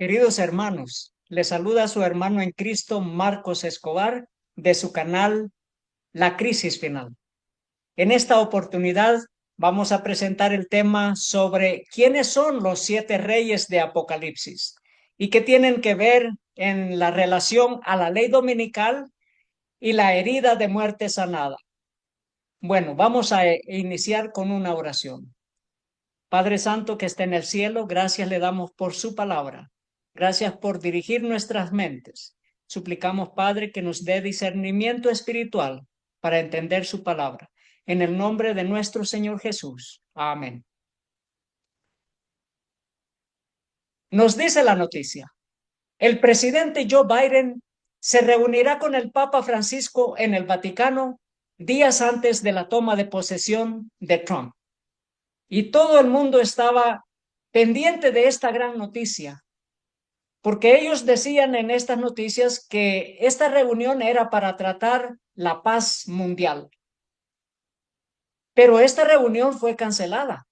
Queridos hermanos, les saluda su hermano en Cristo, Marcos Escobar, de su canal La Crisis Final. En esta oportunidad vamos a presentar el tema sobre quiénes son los 7 reyes de Apocalipsis y qué tienen que ver en la relación a la ley dominical y la herida de muerte sanada. Bueno, vamos a iniciar con una oración. Padre Santo que está en el cielo, gracias le damos por su palabra. Gracias por dirigir nuestras mentes. Suplicamos, Padre, que nos dé discernimiento espiritual para entender su palabra. En el nombre de nuestro Señor Jesús. Amén. Nos dice la noticia. El presidente Joe Biden se reunirá con el Papa Francisco en el Vaticano días antes de la toma de posesión de Trump. Y todo el mundo estaba pendiente de esta gran noticia, porque ellos decían en estas noticias que esta reunión era para tratar la paz mundial. Pero esta reunión fue cancelada.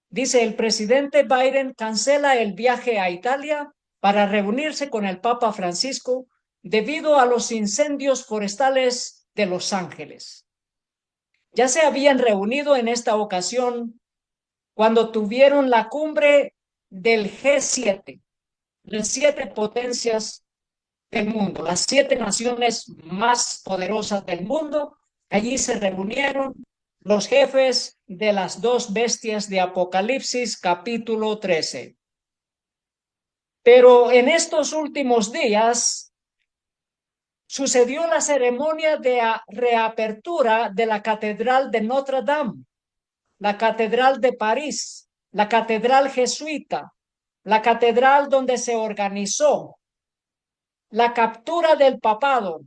Dice, el presidente Biden cancela el viaje a Italia para reunirse con el Papa Francisco debido a los incendios forestales de Los Ángeles. Ya se habían reunido en esta ocasión cuando tuvieron la cumbre del G7, las 7 potencias del mundo, las 7 naciones más poderosas del mundo. Allí se reunieron los jefes de las 2 bestias de Apocalipsis capítulo 13. Pero en estos últimos días sucedió la ceremonia de reapertura de la Catedral de Notre Dame, la Catedral de París, la Catedral Jesuita, la catedral donde se organizó la captura del papado,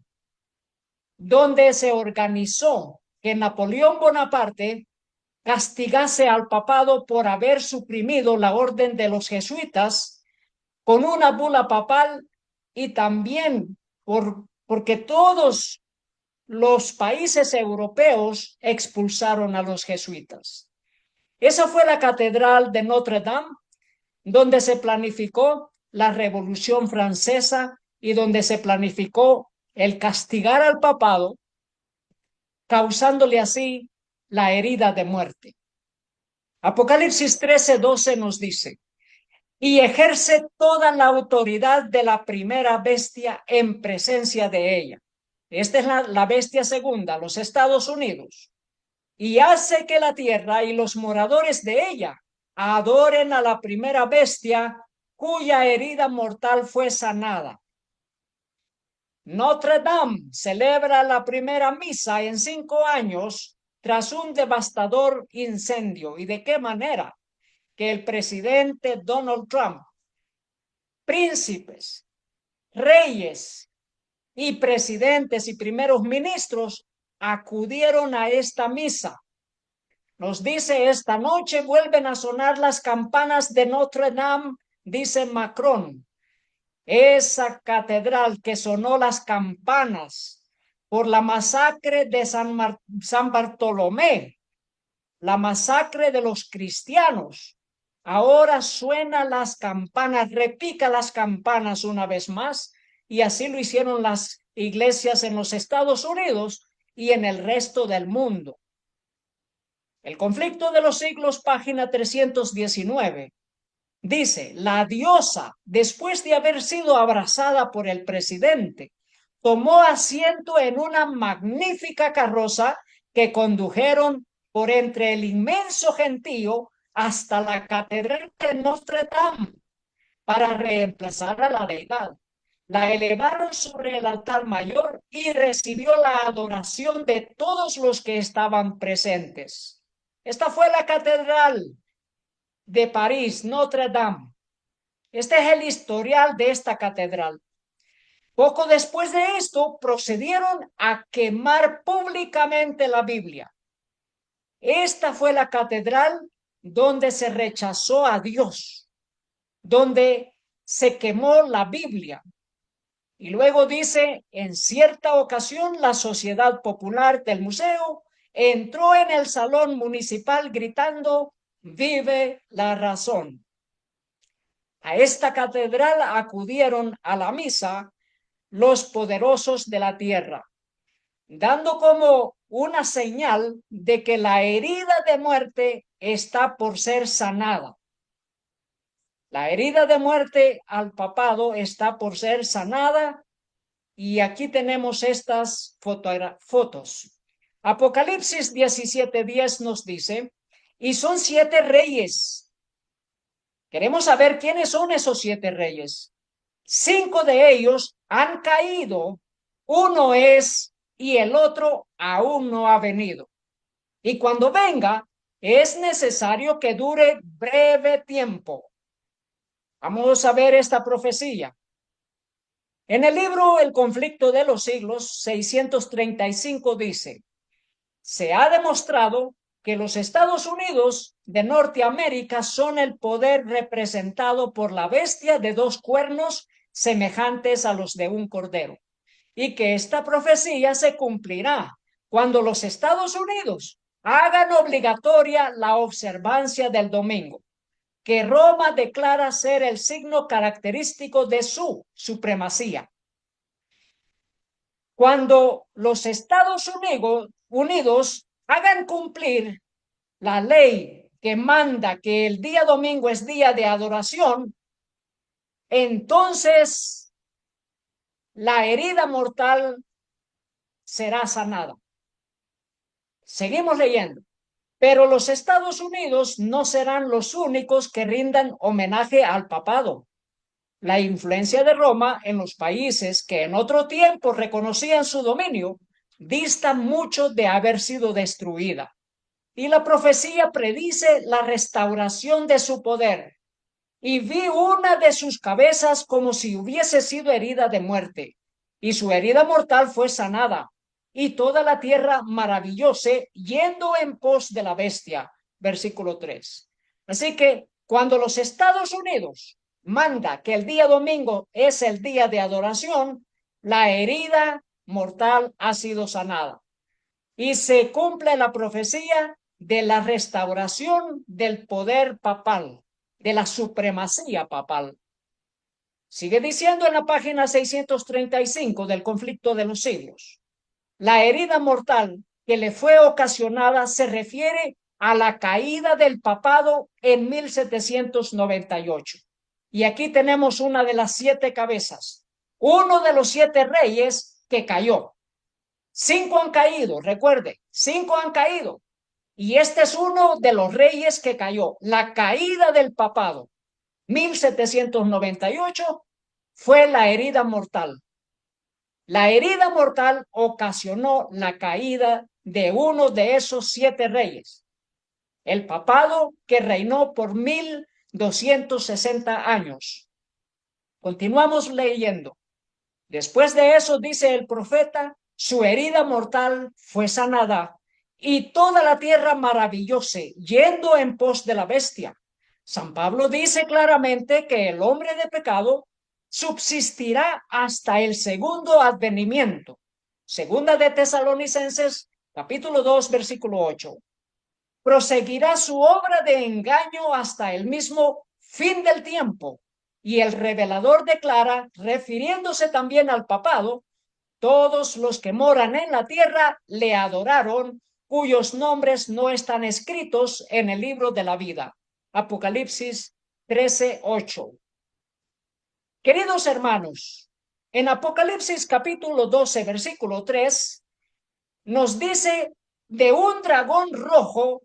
donde se organizó que Napoleón Bonaparte castigase al papado por haber suprimido la orden de los jesuitas con una bula papal y también porque todos los países europeos expulsaron a los jesuitas. Esa fue la catedral de Notre Dame, donde se planificó la Revolución Francesa y donde se planificó el castigar al papado, causándole así la herida de muerte. Apocalipsis 13:12 nos dice, y ejerce toda la autoridad de la primera bestia en presencia de ella. Esta es la bestia segunda, los Estados Unidos. Y hace que la tierra y los moradores de ella adoren a la primera bestia cuya herida mortal fue sanada. Notre Dame celebra la primera misa en 5 años tras un devastador incendio. ¿Y de qué manera? Que el presidente Donald Trump, príncipes, reyes y presidentes y primeros ministros acudieron a esta misa. Nos dice, esta noche vuelven a sonar las campanas de Notre Dame, dice Macron. Esa catedral que sonó las campanas por la masacre de San Bartolomé, la masacre de los cristianos, ahora suena las campanas, repica las campanas una vez más, y así lo hicieron las iglesias en los Estados Unidos y en el resto del mundo. El conflicto de los siglos, página 319. Dice, la diosa, después de haber sido abrazada por el presidente, tomó asiento en una magnífica carroza que condujeron por entre el inmenso gentío hasta la catedral de Notre Dame para reemplazar a la deidad. La elevaron sobre el altar mayor y recibió la adoración de todos los que estaban presentes. Esta fue la catedral de París, Notre Dame. Este es el historial de esta catedral. Poco después de esto, procedieron a quemar públicamente la Biblia. Esta fue la catedral donde se rechazó a Dios, donde se quemó la Biblia. Y luego dice, en cierta ocasión, la Sociedad Popular del Museo entró en el salón municipal gritando, vive la razón. A esta catedral acudieron a la misa los poderosos de la tierra, dando como una señal de que la herida de muerte está por ser sanada. La herida de muerte al papado está por ser sanada, y aquí tenemos estas fotos. Apocalipsis 17:10 nos dice, y son 7 reyes. Queremos saber quiénes son esos 7 reyes. 5 de ellos han caído, uno es y el otro aún no ha venido. Y cuando venga, es necesario que dure breve tiempo. Vamos a ver esta profecía. En el libro El conflicto de los siglos 635 dice, se ha demostrado que los Estados Unidos de Norteamérica son el poder representado por la bestia de 2 cuernos semejantes a los de un cordero, y que esta profecía se cumplirá cuando los Estados Unidos hagan obligatoria la observancia del domingo, que Roma declara ser el signo característico de su supremacía. Cuando los Estados Unidos hagan cumplir la ley que manda que el día domingo es día de adoración, entonces la herida mortal será sanada. Seguimos leyendo. Pero los Estados Unidos no serán los únicos que rindan homenaje al papado. La influencia de Roma en los países que en otro tiempo reconocían su dominio dista mucho de haber sido destruida. Y la profecía predice la restauración de su poder. Y vi una de sus cabezas como si hubiese sido herida de muerte, y su herida mortal fue sanada, y toda la tierra maravillóse yendo en pos de la bestia. Versículo 3. Así que cuando los Estados Unidos manda que el día domingo es el día de adoración, la herida mortal ha sido sanada. Y se cumple la profecía de la restauración del poder papal, de la supremacía papal. Sigue diciendo en la página 635 del conflicto de los siglos. La herida mortal que le fue ocasionada se refiere a la caída del papado en 1798. Y aquí tenemos una de las 7 cabezas, uno de los 7 reyes que cayó. 5 han caído, recuerde, 5 han caído. Y este es uno de los reyes que cayó. La caída del papado, 1798, fue la herida mortal. La herida mortal ocasionó la caída de uno de esos 7 reyes. El papado que reinó por 1260 años. Continuamos leyendo. Después de eso, dice el profeta, su herida mortal fue sanada y toda la tierra maravillóse, yendo en pos de la bestia. San Pablo dice claramente que el hombre de pecado subsistirá hasta el segundo advenimiento. Segunda de Tesalonicenses, capítulo 2, versículo 8. Proseguirá su obra de engaño hasta el mismo fin del tiempo. Y el revelador declara, refiriéndose también al papado, todos los que moran en la tierra le adoraron, cuyos nombres no están escritos en el libro de la vida. Apocalipsis 13:8. Queridos hermanos, en Apocalipsis capítulo 12, versículo 3, nos dice de un dragón rojo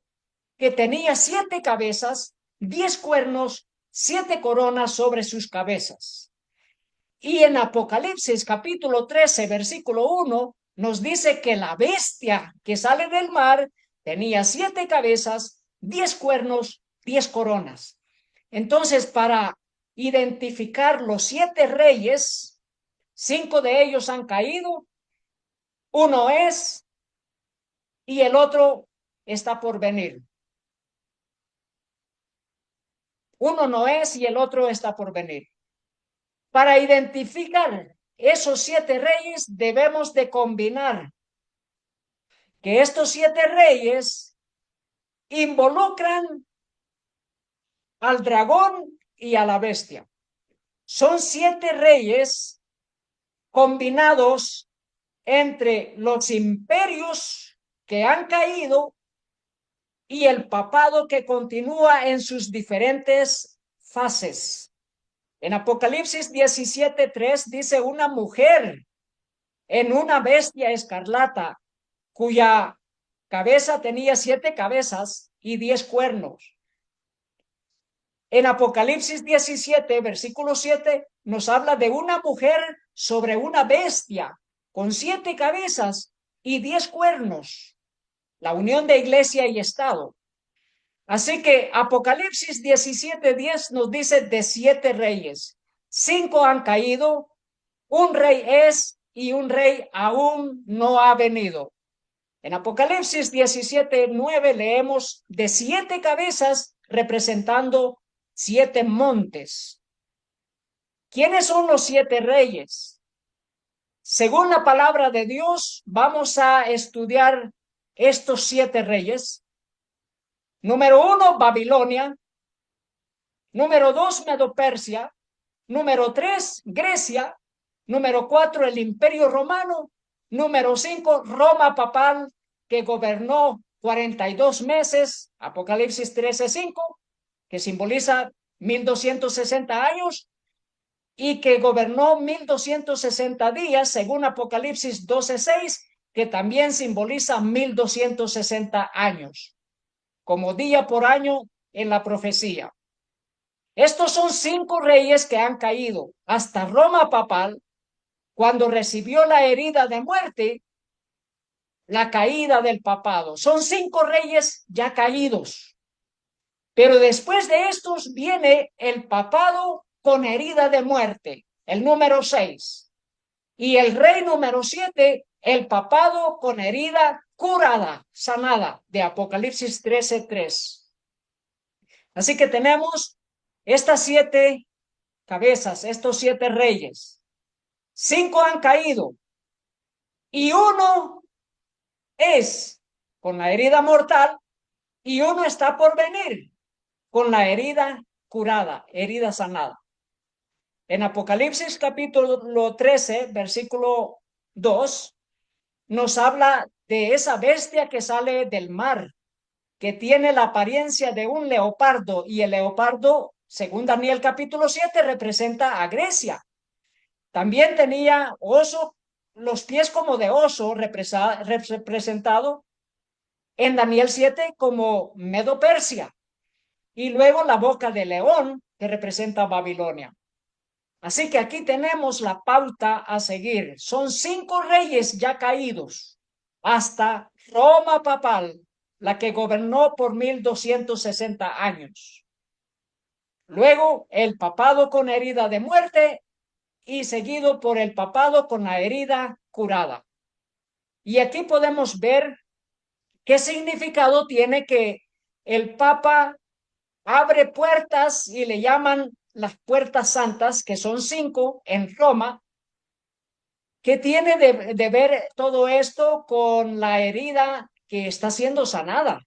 que tenía 7 cabezas, 10 cuernos, 7 coronas sobre sus cabezas. Y en Apocalipsis capítulo 13, versículo 1, nos dice que la bestia que sale del mar tenía 7 cabezas, 10 cuernos, 10 coronas. Entonces, para identificar los 7 reyes, 5 de ellos han caído, uno es y el otro está por venir. Uno no es y el otro está por venir. Para identificar esos 7 reyes debemos de combinar que estos 7 reyes involucran al dragón y a la bestia. Son 7 reyes combinados entre los imperios que han caído y el papado que continúa en sus diferentes fases. En Apocalipsis 17:3 dice una mujer en una bestia escarlata cuya cabeza tenía 7 cabezas y 10 cuernos. En Apocalipsis 17, versículo 7, nos habla de una mujer sobre una bestia con 7 cabezas y 10 cuernos. La unión de iglesia y Estado. Así que Apocalipsis 17:10 nos dice de 7 reyes. 5 han caído, un rey es y un rey aún no ha venido. En Apocalipsis 17:9 leemos de 7 cabezas representando 7 montes. ¿Quiénes son los 7 reyes? Según la palabra de Dios, vamos a estudiar estos 7 reyes. Número 1, Babilonia. Número 2, Medo-Persia. Número 3, Grecia. Número 4, el Imperio Romano. Número 5, Roma papal, que gobernó 42 meses, Apocalipsis 13:5, que simboliza 1260 años, y que gobernó 1260 días, según Apocalipsis 12:6, que también simboliza 1260 años, como día por año en la profecía. Estos son 5 reyes que han caído hasta Roma papal, cuando recibió la herida de muerte, la caída del papado. Son 5 reyes ya caídos. Pero después de estos viene el papado con herida de muerte, el número 6. Y el rey número 7, el papado con herida curada, sanada, de Apocalipsis 13:3. Así que tenemos estas 7 cabezas, estos 7 reyes. 5 han caído y uno es con la herida mortal y uno está por venir con la herida curada, herida sanada. En Apocalipsis capítulo 13, versículo 2, nos habla de esa bestia que sale del mar, que tiene la apariencia de un leopardo, y el leopardo, según Daniel capítulo 7, representa a Grecia. También tenía oso, los pies como de oso, representado en Daniel 7 como Medo-Persia, y luego la boca de león, que representa Babilonia. Así que aquí tenemos la pauta a seguir. Son 5 reyes ya caídos hasta Roma papal, la que gobernó por 1260 años. Luego el papado con herida de muerte y seguido por el papado con la herida curada. Y aquí podemos ver qué significado tiene que el Papa abre puertas y le llaman las puertas santas, que son 5 en Roma. ¿Qué tiene de ver todo esto con la herida que está siendo sanada?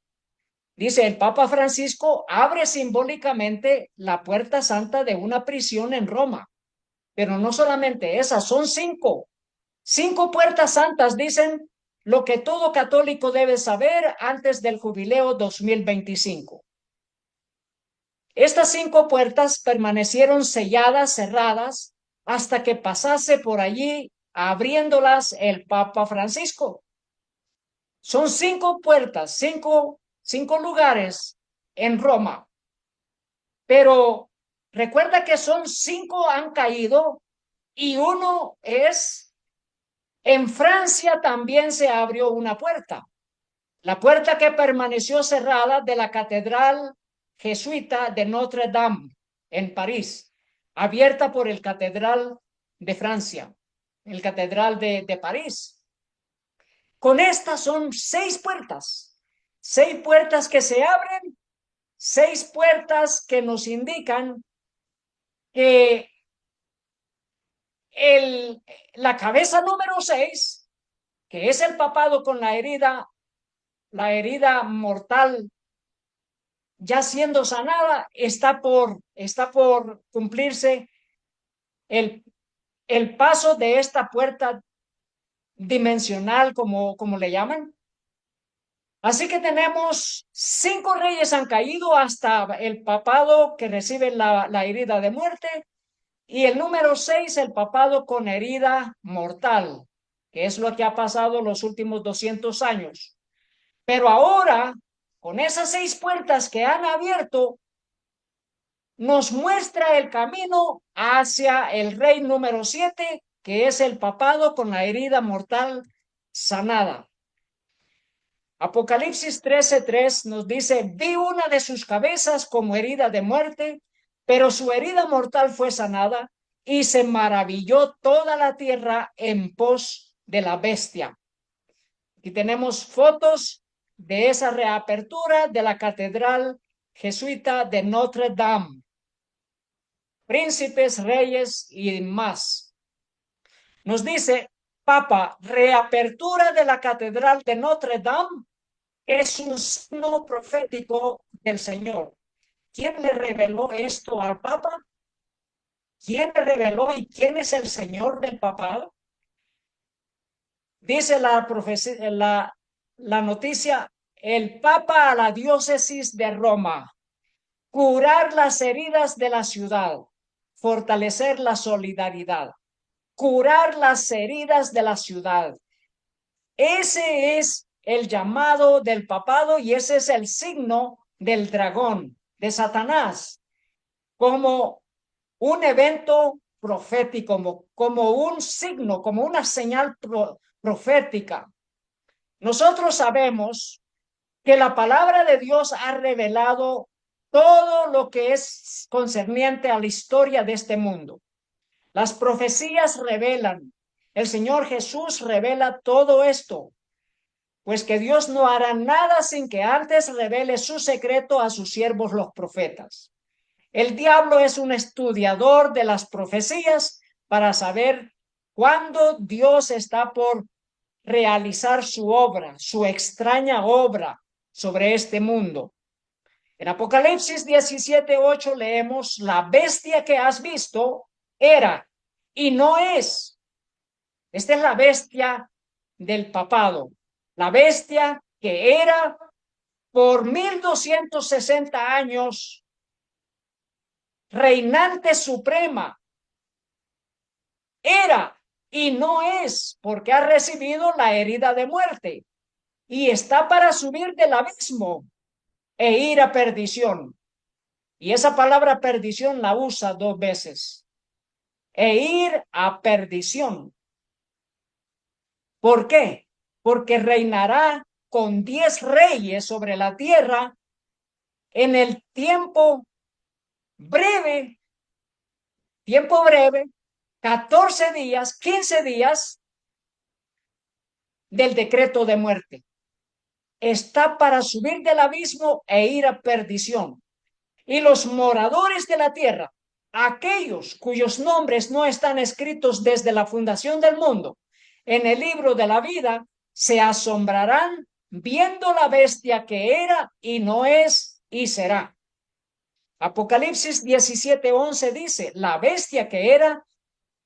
Dice, el Papa Francisco abre simbólicamente la puerta santa de una prisión en Roma. Pero no solamente esas, son 5. 5 puertas santas dicen lo que todo católico debe saber antes del jubileo 2025. Estas 5 puertas permanecieron selladas, cerradas, hasta que pasase por allí, abriéndolas el Papa Francisco. Son 5 puertas, cinco lugares en Roma. Pero recuerda que son 5 han caído y uno es, en Francia también se abrió una puerta. La puerta que permaneció cerrada de la catedral jesuita de Notre Dame en París, abierta por el Catedral de Francia, el Catedral de París. Con estas son 6 puertas, 6 puertas que se abren, 6 puertas que nos indican que la cabeza número 6, que es el papado con la herida mortal ya siendo sanada, está por cumplirse el, el paso de esta puerta dimensional, como le llaman. Así que tenemos 5 reyes han caído hasta el papado que recibe la herida de muerte. Y el número 6, el papado con herida mortal, que es lo que ha pasado los últimos 200 años. Pero ahora, con esas 6 puertas que han abierto, nos muestra el camino hacia el rey número 7, que es el papado con la herida mortal sanada. Apocalipsis 13:3 nos dice, vi una de sus cabezas como herida de muerte, pero su herida mortal fue sanada y se maravilló toda la tierra en pos de la bestia. Aquí tenemos fotos de esa reapertura de la catedral jesuita de Notre Dame. Príncipes, reyes y más. Nos dice, Papa, reapertura de la catedral de Notre Dame es un signo profético del Señor. ¿Quién le reveló esto al Papa? ¿Quién le reveló y quién es el Señor del papado? Dice la profecía, la noticia, el Papa a la diócesis de Roma, curar las heridas de la ciudad, fortalecer la solidaridad, curar las heridas de la ciudad. Ese es el llamado del papado y ese es el signo del dragón, de Satanás, como un evento profético, como un signo, como una señal profética. Nosotros sabemos que la palabra de Dios ha revelado todo lo que es concerniente a la historia de este mundo. Las profecías revelan, el Señor Jesús revela todo esto, pues que Dios no hará nada sin que antes revele su secreto a sus siervos los profetas. El diablo es un estudiador de las profecías para saber cuándo Dios está por realizar su obra, su extraña obra sobre este mundo. En Apocalipsis 17:8 leemos, la bestia que has visto era y no es. Esta es la bestia del papado, la bestia que era por 1260 años reinante suprema. Era y no es, porque ha recibido la herida de muerte y está para subir del abismo e ir a perdición. Y esa palabra perdición la usa 2 veces. E ir a perdición. ¿Por qué? Porque reinará con 10 reyes sobre la tierra en el breve, tiempo breve, 14 días, 15 días del decreto de muerte. Está para subir del abismo e ir a perdición. Y los moradores de la tierra, aquellos cuyos nombres no están escritos desde la fundación del mundo en el libro de la vida, se asombrarán viendo la bestia que era y no es y será. Apocalipsis 17:11 dice, la bestia que era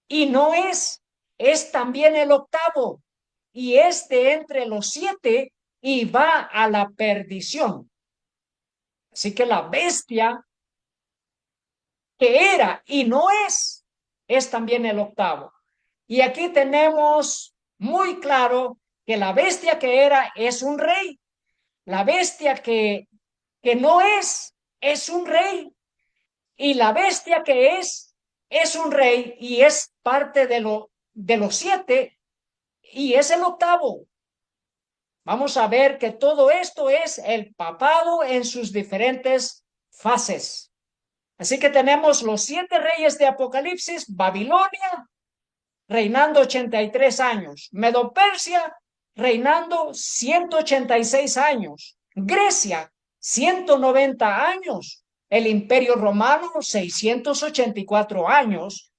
y no es también el octavo, y entre los 7 y va a la perdición. Así que la bestia que era y no es también el octavo. Y aquí tenemos muy claro que la bestia que era es un rey. La bestia que no es un rey. Y la bestia que es un rey y es parte de los 7 y es el octavo. Vamos a ver que todo esto es el papado en sus diferentes fases. Así que tenemos los 7 reyes de Apocalipsis, Babilonia, reinando 83 años, Medo-Persia, reinando 186 años, Grecia, 190 años, el Imperio Romano, 684 años,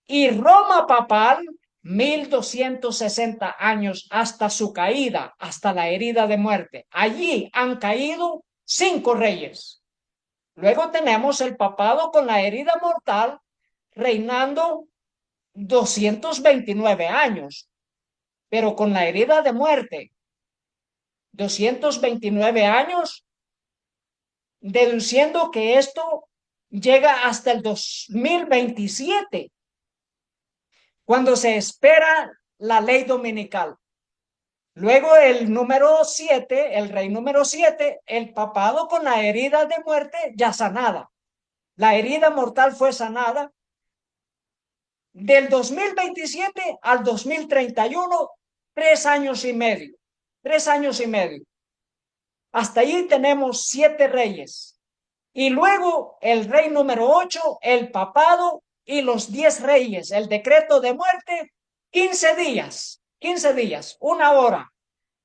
y Roma papal, 1260 años hasta su caída, hasta la herida de muerte. Allí han caído 5 reyes. Luego tenemos el papado con la herida mortal, reinando 229 años, pero con la herida de muerte. 229 años, deduciendo que esto llega hasta el 2027, cuando se espera la ley dominical. Luego el número 7, el rey número 7, el papado con la herida de muerte ya sanada. La herida mortal fue sanada. Del 2027 al 2031, 3 años y medio. 3 años y medio. Hasta allí tenemos 7 reyes. Y luego el rey número 8, el papado y los 10 reyes, el decreto de muerte, 15 días, 15 días, 1 hora.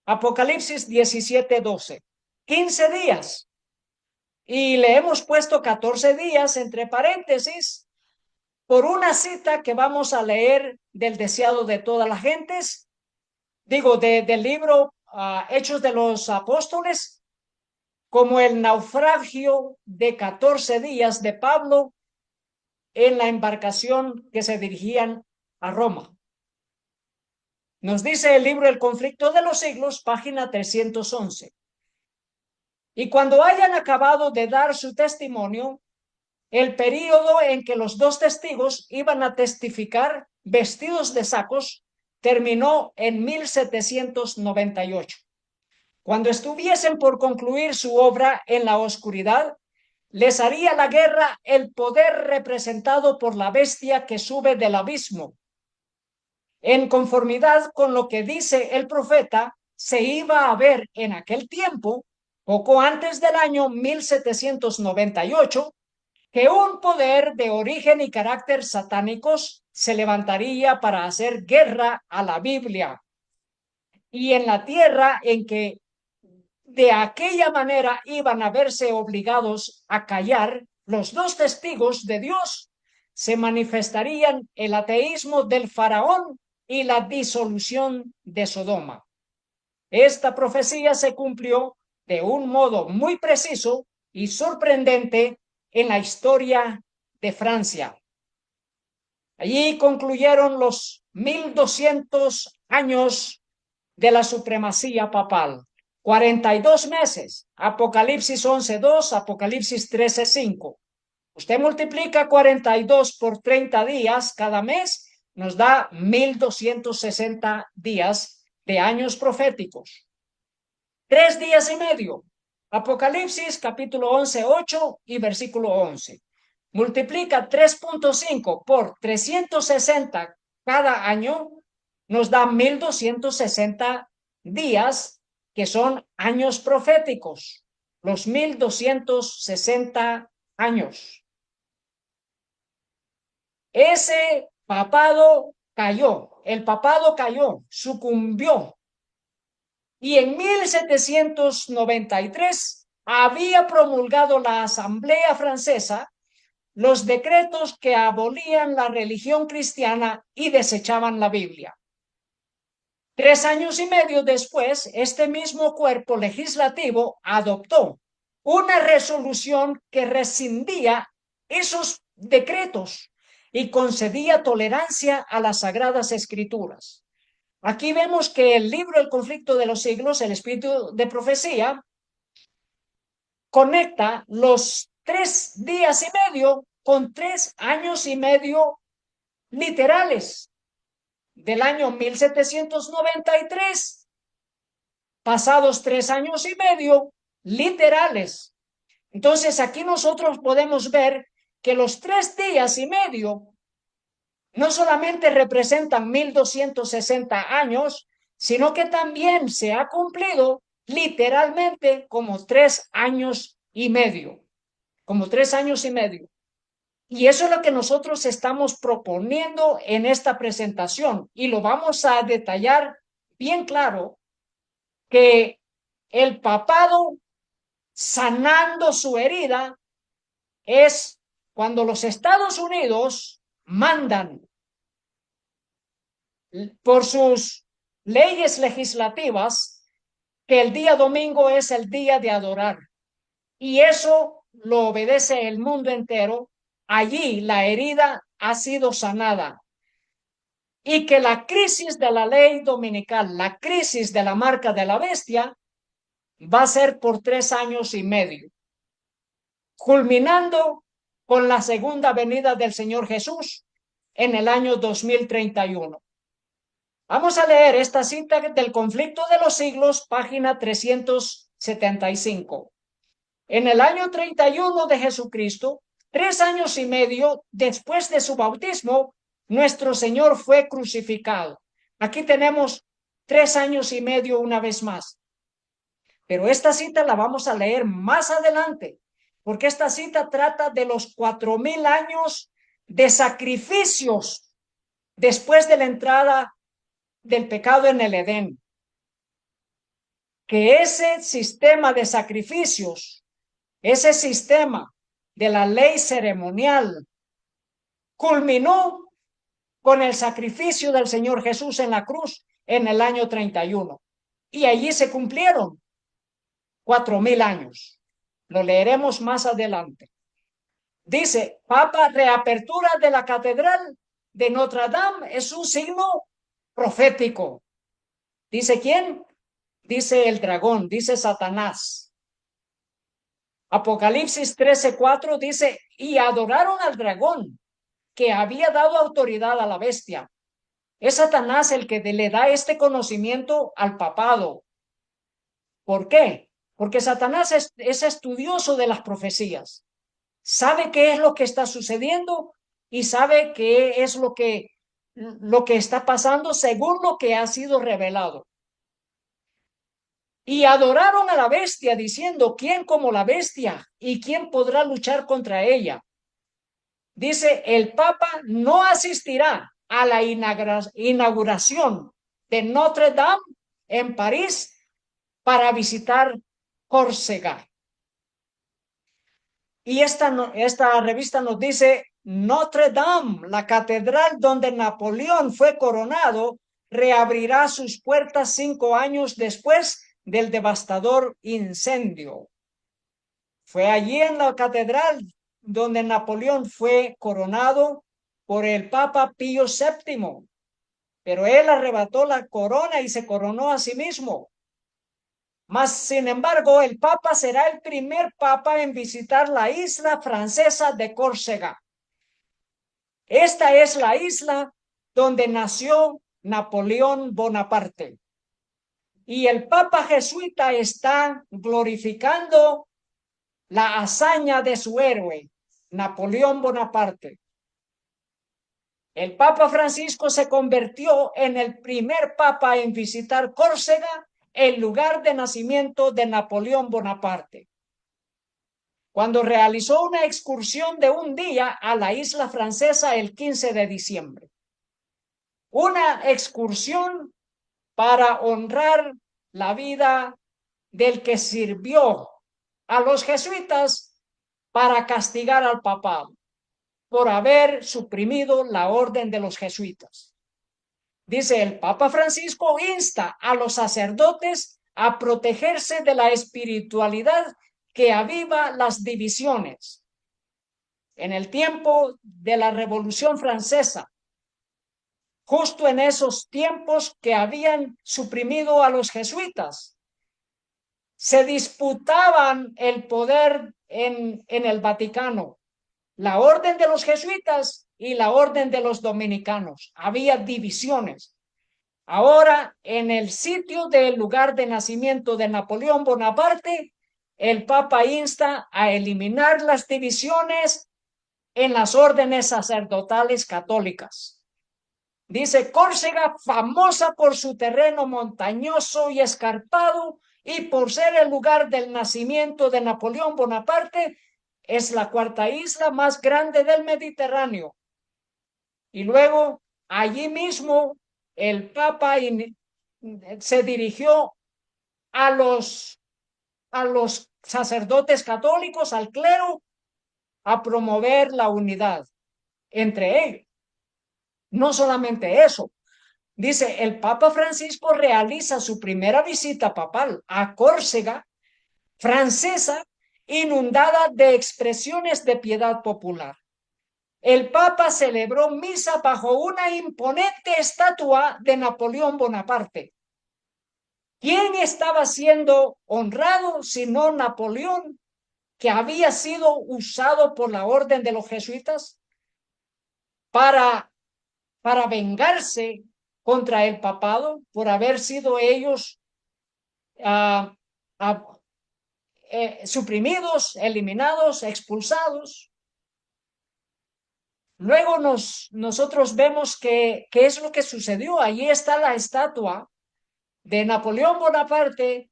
Apocalipsis 17:12. 15 días. Y le hemos puesto 14 días entre paréntesis por una cita que vamos a leer del deseado de todas las gentes, del libro Hechos de los Apóstoles, como el naufragio de 14 días de Pablo en la embarcación que se dirigían a Roma. Nos dice el libro El conflicto de los siglos, página 311. Y cuando hayan acabado de dar su testimonio, el período en que los dos testigos iban a testificar vestidos de sacos terminó en 1798. Cuando estuviesen por concluir su obra en la oscuridad, les haría la guerra el poder representado por la bestia que sube del abismo. En conformidad con lo que dice el profeta, se iba a ver en aquel tiempo, poco antes del año 1798, que un poder de origen y carácter satánicos se levantaría para hacer guerra a la Biblia. Y en la tierra en que de aquella manera iban a verse obligados a callar los dos testigos de Dios, se manifestarían el ateísmo del faraón y la disolución de Sodoma. Esta profecía se cumplió de un modo muy preciso y sorprendente en la historia de Francia. Allí concluyeron los 1200 años de la supremacía papal. 42 meses, Apocalipsis 11:2, Apocalipsis 13:5. Usted multiplica 42 por 30 días cada mes, nos da 1260 días de años proféticos. 3 días y medio. Apocalipsis capítulo 11:8 y versículo 11. Multiplica 3.5 por 360 cada año, nos da 1260 días, que son años proféticos. Los 1260 años. Ese papado cayó, el papado cayó, sucumbió. Y en 1793 había promulgado la Asamblea Francesa los decretos que abolían la religión cristiana y desechaban la Biblia. 3 años y medio después, este mismo cuerpo legislativo adoptó una resolución que rescindía esos decretos y concedía tolerancia a las Sagradas Escrituras. Aquí vemos que el libro El conflicto de los siglos, el espíritu de profecía, conecta los 3 días y medio con 3 años y medio literales del año 1793, pasados 3 años y medio literales. Entonces aquí nosotros podemos ver que los 3 días y medio no solamente representan 1260 años, sino que también se ha cumplido literalmente como 3 años y medio, como 3 años y medio. Y eso es lo que nosotros estamos proponiendo en esta presentación y lo vamos a detallar bien claro, que el papado sanando su herida es cuando los Estados Unidos mandan por sus leyes legislativas que el día domingo es el día de adorar. Y eso lo obedece el mundo entero. Allí la herida ha sido sanada. y que la crisis de la ley dominical, la crisis de la marca de la bestia, va a ser por 3 años y medio, culminando con la segunda venida del Señor Jesús en el año 2031. Vamos a leer esta cita del Conflicto de los Siglos, página 375. En el año 31 de Jesucristo, 3 años y medio después de su bautismo, nuestro Señor fue crucificado. Aquí tenemos 3 años y medio una vez más. Pero esta cita la vamos a leer más adelante, porque esta cita trata de los 4000 años de sacrificios después de la entrada del pecado en el Edén. Que ese sistema de sacrificios, ese sistema de la ley ceremonial, culminó con el sacrificio del Señor Jesús en la cruz en el año 31. Y allí se cumplieron 4000 años. Lo leeremos más adelante. Dice, Papa, reapertura de la catedral de Notre Dame es un signo profético. ¿Dice quién? Dice el dragón, dice Satanás. Apocalipsis 13:4 dice, y adoraron al dragón que había dado autoridad a la bestia. Es Satanás el que le da este conocimiento al papado. ¿Por qué? Porque Satanás es estudioso de las profecías. Sabe qué es lo que está sucediendo y sabe qué es lo que está pasando según lo que ha sido revelado. Y adoraron a la bestia diciendo, ¿quién como la bestia? ¿Y quién podrá luchar contra ella? Dice, el Papa no asistirá a la inauguración de Notre Dame en París para visitar Córcega. Y esta revista nos dice, Notre Dame, la catedral donde Napoleón fue coronado, reabrirá sus puertas 5 años después del devastador incendio. Fue allí en la catedral donde Napoleón fue coronado por el Papa Pío VII, pero él arrebató la corona y se coronó a sí mismo. Mas, sin embargo, el Papa será el primer Papa en visitar la isla francesa de Córcega. Esta es la isla donde nació Napoleón Bonaparte. Y el Papa jesuita está glorificando la hazaña de su héroe, Napoleón Bonaparte. El Papa Francisco se convirtió en el primer Papa en visitar Córcega, el lugar de nacimiento de Napoleón Bonaparte, cuando realizó una excursión de un día a la isla francesa el 15 de diciembre. Una excursión para honrar la vida del que sirvió a los jesuitas para castigar al papado por haber suprimido la orden de los jesuitas. Dice, el Papa Francisco insta a los sacerdotes a protegerse de la espiritualidad que aviva las divisiones. En el tiempo de la Revolución Francesa, justo en esos tiempos que habían suprimido a los jesuitas, se disputaban el poder en el Vaticano, la orden de los jesuitas y la orden de los dominicanos. Había divisiones. Ahora, en el sitio del lugar de nacimiento de Napoleón Bonaparte, el Papa insta a eliminar las divisiones en las órdenes sacerdotales católicas. Dice, Córcega, famosa por su terreno montañoso y escarpado y por ser el lugar del nacimiento de Napoleón Bonaparte, es la cuarta isla más grande del Mediterráneo. Y luego, allí mismo, el Papa se dirigió a los sacerdotes católicos, al clero, a promover la unidad entre ellos. No solamente eso, dice, el Papa Francisco realiza su primera visita papal a Córcega, francesa, inundada de expresiones de piedad popular. el Papa celebró misa bajo una imponente estatua de Napoleón Bonaparte. ¿Quién estaba siendo honrado sino Napoleón, que había sido usado por la orden de los jesuitas para, para vengarse contra el papado por haber sido ellos uh, uh, suprimidos, eliminados, expulsados? Luego nosotros vemos qué es lo que sucedió. Allí está la estatua de Napoleón Bonaparte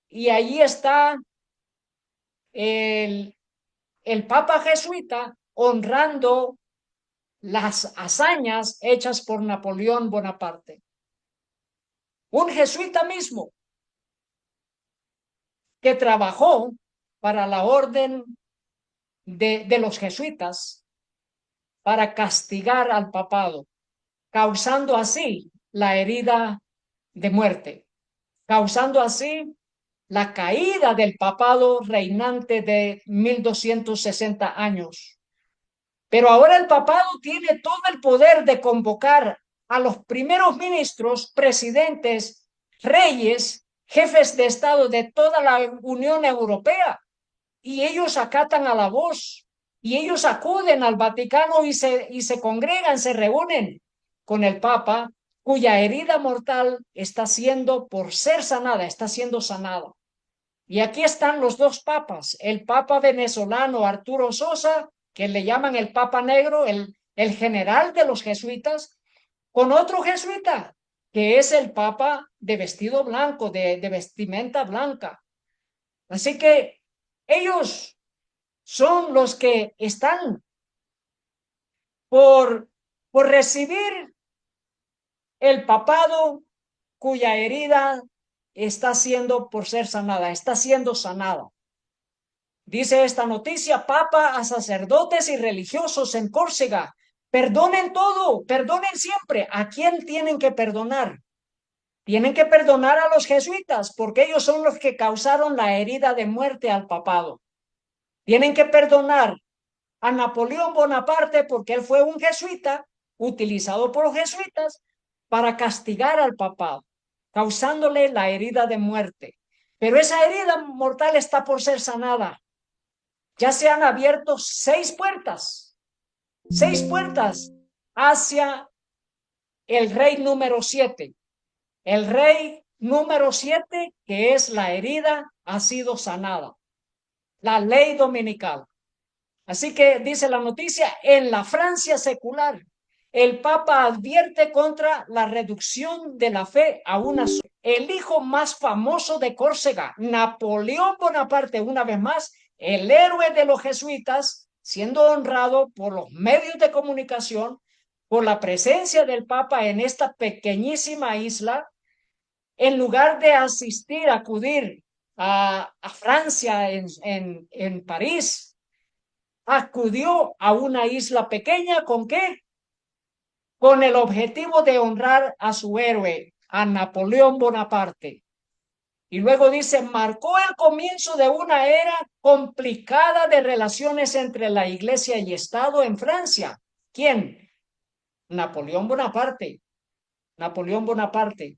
y allí está el, el Papa jesuita honrando las hazañas hechas por Napoleón Bonaparte. Un jesuita mismo que trabajó para la orden de los jesuitas para castigar al papado, causando así la herida de muerte, causando así la caída del papado reinante de 1260 años. Pero ahora el papado tiene todo el poder de convocar a los primeros ministros, presidentes, reyes, jefes de Estado de toda la Unión Europea, y ellos acatan a la voz, y ellos acuden al Vaticano y se congregan, se reúnen con el Papa, cuya herida mortal está siendo, por ser sanada, está siendo sanada. Y aquí están los dos papas, el papa venezolano Arturo Sosa, que le llaman el Papa Negro, el general de los jesuitas, con otro jesuita, que es el papa de vestido blanco, de vestimenta blanca. Así que ellos son los que están por, por recibir el papado cuya herida está siendo por ser sanada, está siendo sanada. Dice esta noticia: Papa a sacerdotes y religiosos en Córcega, perdonen todo, perdonen siempre. ¿A quién tienen que perdonar? Tienen que perdonar a los jesuitas, porque ellos son los que causaron la herida de muerte al papado. Tienen que perdonar a Napoleón Bonaparte, porque él fue un jesuita utilizado por los jesuitas para castigar al papado, causándole la herida de muerte. Pero esa herida mortal está por ser sanada. Ya se han abierto seis puertas hacia el rey número 7. El rey número 7, que es la herida, ha sido sanada. La ley dominical. Así que dice la noticia: en la Francia secular, el Papa advierte contra la reducción de la fe a una sola. El hijo más famoso de Córcega, Napoleón Bonaparte, una vez más, el héroe de los jesuitas, siendo honrado por los medios de comunicación, por la presencia del Papa en esta pequeñísima isla, en lugar de acudir a Francia, en París, acudió a una isla pequeña. ¿Con qué? Con el objetivo de honrar a su héroe, a Napoleón Bonaparte. Y luego dice: marcó el comienzo de una era complicada de relaciones entre la Iglesia y Estado en Francia. ¿Quién? Napoleón Bonaparte. Napoleón Bonaparte.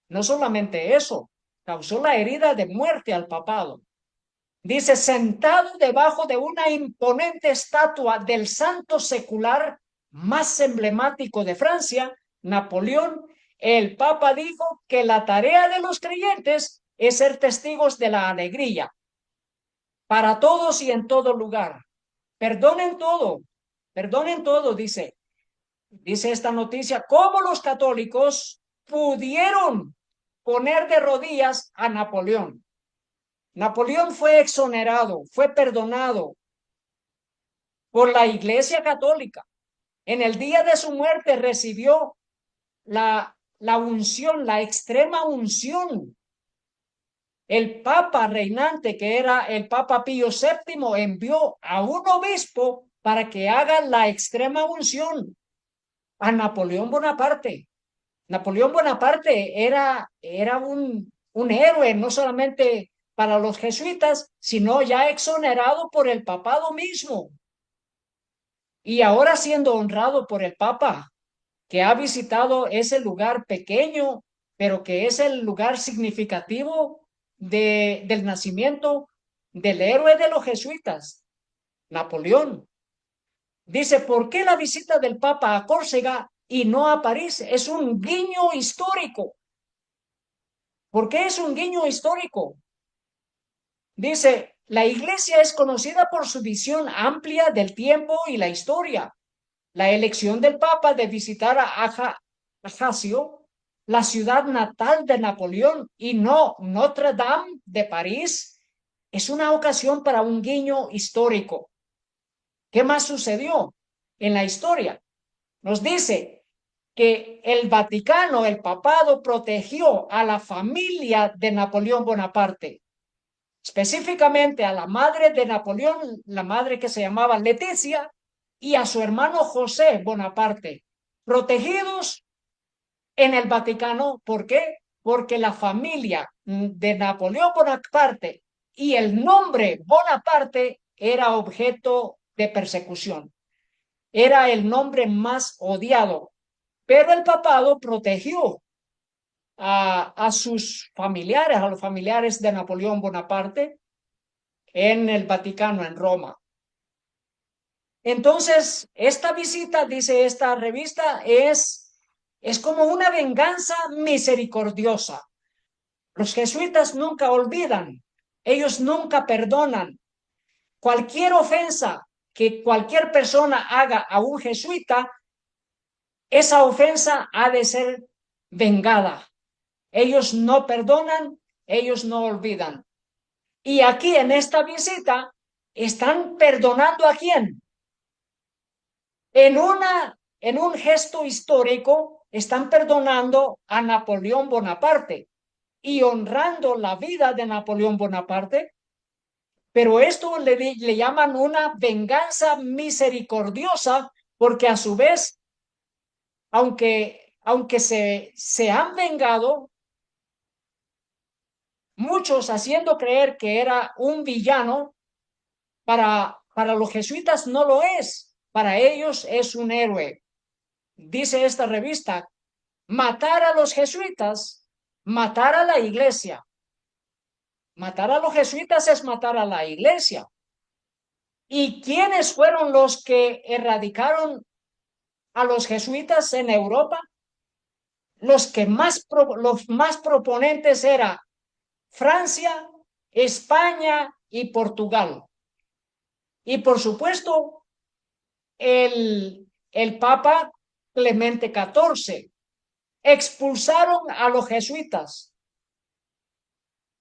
No solamente eso, causó la herida de muerte al papado. Dice: sentado debajo de una imponente estatua del santo secular más emblemático de Francia, Napoleón, el Papa dijo que la tarea de los creyentes es ser testigos de la alegría para todos y en todo lugar. Perdonen todo, dice esta noticia: cómo los católicos pudieron poner de rodillas a Napoleón. Napoleón fue exonerado, fue perdonado por la Iglesia Católica. En el día de su muerte recibió la unción, la extrema unción. El Papa reinante, que era el Papa Pío VII, envió a un obispo para que haga la extrema unción a Napoleón Bonaparte. Napoleón Bonaparte era un héroe, no solamente para los jesuitas, sino ya exonerado por el papado mismo. y ahora siendo honrado por el Papa, que ha visitado ese lugar pequeño, pero que es el lugar significativo del nacimiento del héroe de los jesuitas, Napoleón. Dice, ¿por qué la visita del Papa a Córcega y no a París? Es un guiño histórico. ¿Por qué es un guiño histórico? Dice, la Iglesia es conocida por su visión amplia del tiempo y la historia. La elección del Papa de visitar a Ajaccio, la ciudad natal de Napoleón, y no Notre Dame de París, es una ocasión para un guiño histórico. ¿Qué más sucedió en la historia? Nos dice que el Vaticano, el papado, protegió a la familia de Napoleón Bonaparte, específicamente a la madre de Napoleón, la madre que se llamaba Leticia, y a su hermano José Bonaparte, protegidos en el Vaticano. ¿Por qué? Porque la familia de Napoleón Bonaparte y el nombre Bonaparte era objeto de persecución. Era el nombre más odiado, pero el papado protegió a sus familiares, a los familiares de Napoleón Bonaparte en el Vaticano, en Roma. Entonces, esta visita, dice esta revista, es como una venganza misericordiosa. Los jesuitas nunca olvidan, ellos nunca perdonan. Cualquier ofensa que cualquier persona haga a un jesuita, esa ofensa ha de ser vengada. Ellos no perdonan, ellos no olvidan. Y aquí en esta visita, ¿están perdonando a quién? En un gesto histórico, están perdonando a Napoleón Bonaparte y honrando la vida de Napoleón Bonaparte, pero esto le llaman una venganza misericordiosa, porque a su vez, aunque se han vengado, muchos haciendo creer que era un villano, para los jesuitas no lo es, para ellos es un héroe. Dice esta revista, matar a los jesuitas, matar a la iglesia. Matar a los jesuitas es matar a la iglesia. ¿Y quiénes fueron los que erradicaron a los jesuitas en Europa? Los más proponentes eran Francia, España y Portugal. Y por supuesto, el Papa Clemente XIV. Expulsaron a los jesuitas.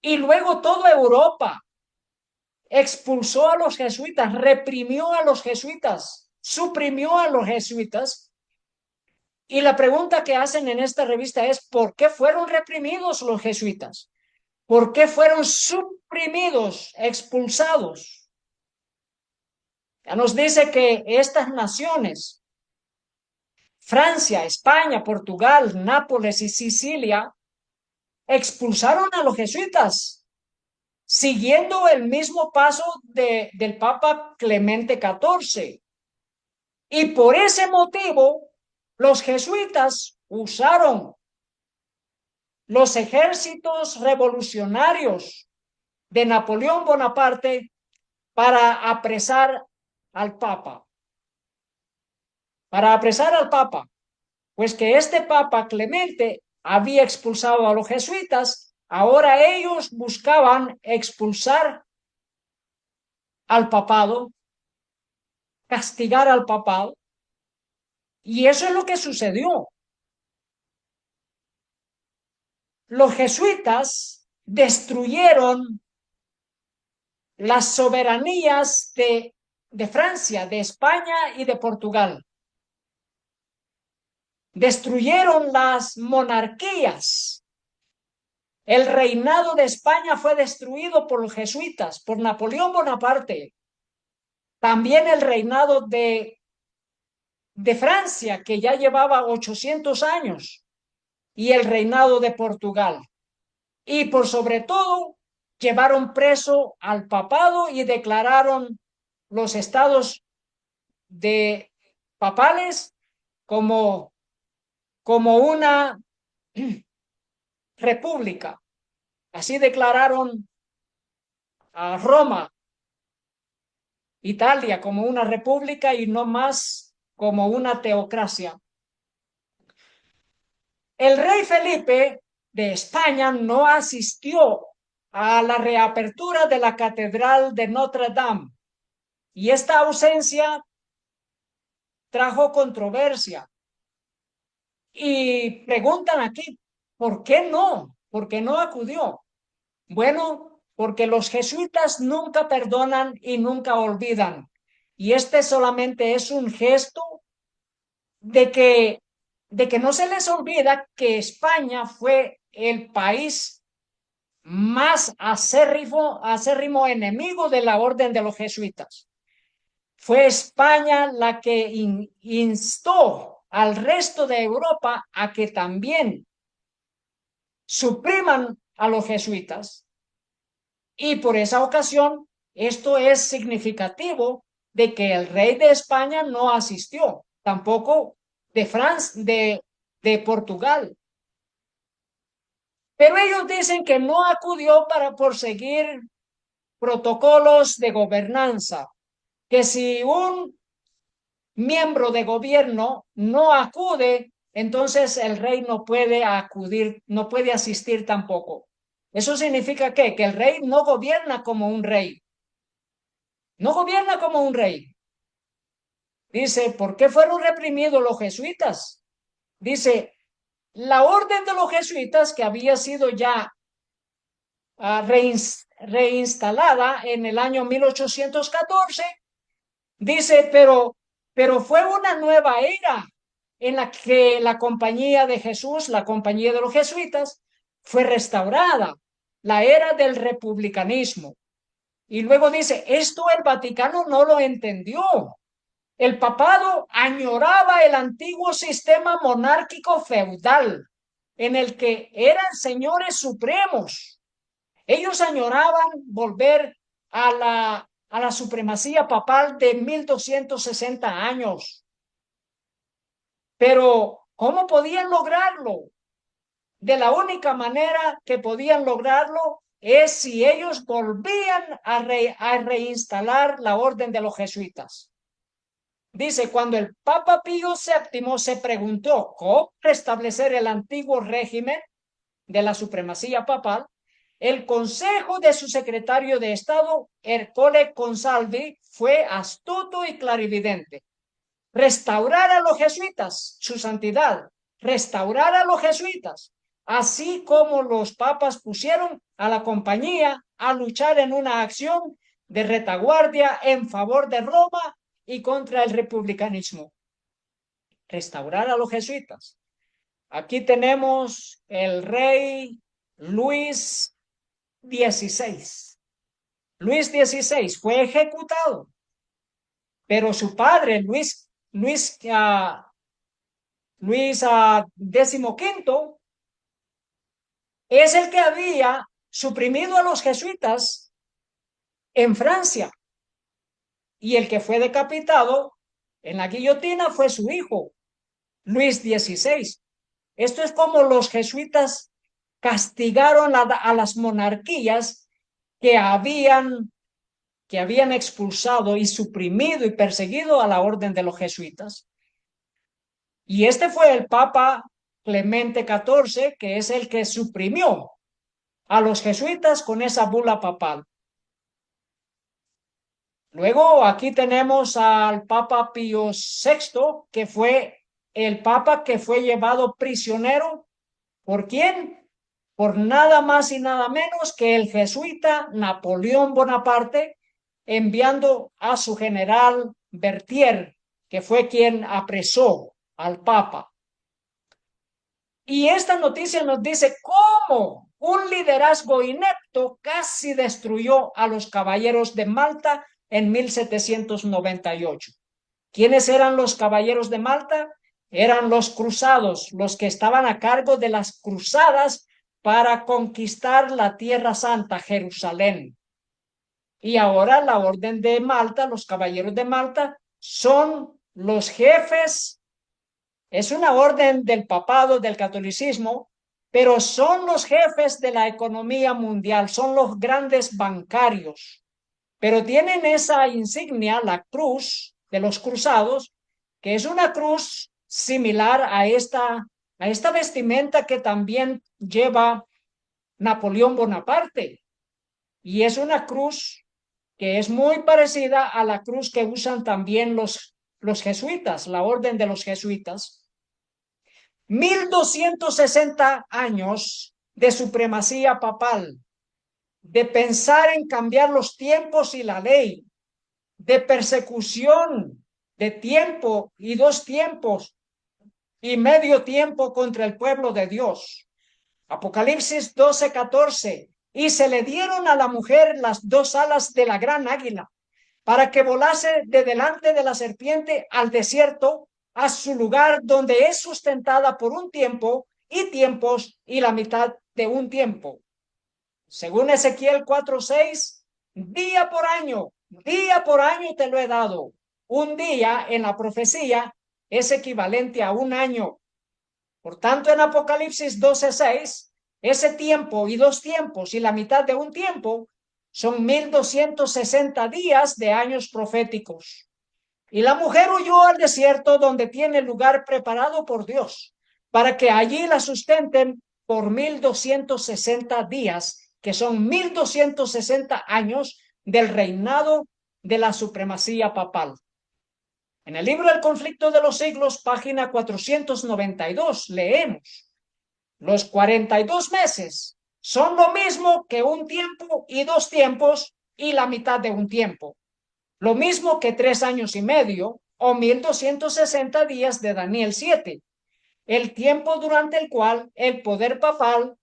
Y luego toda Europa expulsó a los jesuitas, reprimió a los jesuitas, suprimió a los jesuitas. Y la pregunta que hacen en esta revista es, ¿por qué fueron reprimidos los jesuitas? ¿Por qué fueron suprimidos, expulsados? Ya nos dice que estas naciones, Francia, España, Portugal, Nápoles y Sicilia, expulsaron a los jesuitas, siguiendo el mismo paso del Papa Clemente XIV. Y por ese motivo, los jesuitas usaron los ejércitos revolucionarios de Napoleón Bonaparte para apresar al Papa. Para apresar al Papa, pues que este Papa Clemente había expulsado a los jesuitas, ahora ellos buscaban expulsar al papado, castigar al papado, y eso es lo que sucedió. Los jesuitas destruyeron las soberanías de Francia, de España y de Portugal. Destruyeron las monarquías. El reinado de España fue destruido por los jesuitas, por Napoleón Bonaparte. También el reinado de Francia, que ya llevaba 800 años, y el reinado de Portugal. Y por sobre todo, llevaron preso al papado y declararon los estados papales como, como una república. Así declararon a Roma, Italia, como una república y no más como una teocracia. El rey Felipe de España no asistió a la reapertura de la Catedral de Notre Dame y esta ausencia trajo controversia. Y preguntan aquí, ¿por qué no? ¿Por qué no acudió? Bueno, porque los jesuitas nunca perdonan y nunca olvidan. Y este solamente es un gesto de que, de que no se les olvida que España fue el país más acérrimo enemigo de la orden de los jesuitas. Fue España la que instó al resto de Europa a que también supriman a los jesuitas. Y por esa ocasión, esto es significativo de que el rey de España no asistió, tampoco de Francia, de Portugal. Pero ellos dicen que no acudió por seguir protocolos de gobernanza, que si un miembro de gobierno no acude, entonces el rey no puede acudir, no puede asistir tampoco. ¿Eso significa qué? Que el rey no gobierna como un rey, no gobierna como un rey. Dice, ¿por qué fueron reprimidos los jesuitas? Dice, la orden de los jesuitas que había sido ya reinstalada en el año 1814, dice, pero fue una nueva era en la que la compañía de Jesús, la compañía de los jesuitas, fue restaurada, la era del republicanismo. Y luego dice, esto el Vaticano no lo entendió. El papado añoraba el antiguo sistema monárquico feudal, en el que eran señores supremos. Ellos añoraban volver a la supremacía papal de 1260 años. Pero, ¿cómo podían lograrlo? De la única manera que podían lograrlo es si ellos volvían a reinstalar la orden de los jesuitas. Dice, cuando el Papa Pío VII se preguntó cómo restablecer el antiguo régimen de la supremacía papal, el consejo de su secretario de Estado, Ercole Consalvi, fue astuto y clarividente. Restaurar a los jesuitas, su santidad, restaurar a los jesuitas, así como los papas pusieron a la compañía a luchar en una acción de retaguardia en favor de Roma y contra el republicanismo. Restaurar a los jesuitas. Aquí tenemos el rey Luis XVI. Luis XVI fue ejecutado, pero su padre, Luis XV, es el que había suprimido a los jesuitas en Francia. Y el que fue decapitado en la guillotina fue su hijo, Luis XVI. Esto es como los jesuitas castigaron a las monarquías que habían expulsado y suprimido y perseguido a la orden de los jesuitas. Y este fue el Papa Clemente XIV, que es el que suprimió a los jesuitas con esa bula papal. Luego aquí tenemos al Papa Pío VI, que fue el Papa que fue llevado prisionero. ¿Por quién? Por nada más y nada menos que el jesuita Napoleón Bonaparte, enviando a su general Berthier, que fue quien apresó al Papa. Y esta noticia nos dice cómo un liderazgo inepto casi destruyó a los caballeros de Malta en 1798. ¿Quiénes eran los caballeros de Malta? Eran los cruzados, los que estaban a cargo de las cruzadas para conquistar la Tierra Santa, Jerusalén. Y ahora la Orden de Malta, los caballeros de Malta, son los jefes, es una orden del papado, del catolicismo, pero son los jefes de la economía mundial, son los grandes bancarios, pero tienen esa insignia, la cruz de los cruzados, que es una cruz similar a esta vestimenta que también lleva Napoleón Bonaparte. Y es una cruz que es muy parecida a la cruz que usan también los jesuitas, la orden de los jesuitas. 1260 años de supremacía papal, de pensar en cambiar los tiempos y la ley, de persecución de tiempo y dos tiempos y medio tiempo contra el pueblo de Dios. Apocalipsis 12:14. Y se le dieron a la mujer las dos alas de la gran águila, para que volase de delante de la serpiente al desierto, a su lugar donde es sustentada por un tiempo y tiempos y la mitad de un tiempo. Según Ezequiel 4:6, día por año te lo he dado. Un día en la profecía es equivalente a un año. Por tanto, en Apocalipsis 12:6, ese tiempo y dos tiempos y la mitad de un tiempo son 1260 días de años proféticos. Y la mujer huyó al desierto donde tiene lugar preparado por Dios, para que allí la sustenten por 1260 días, que son 1260 años del reinado de la supremacía papal. En el libro El conflicto de los siglos, página 492, leemos: los 42 meses son lo mismo que un tiempo y dos tiempos y la mitad de un tiempo. Lo mismo que 3 años y medio o 1260 días de Daniel 7, el tiempo durante el cual el poder papal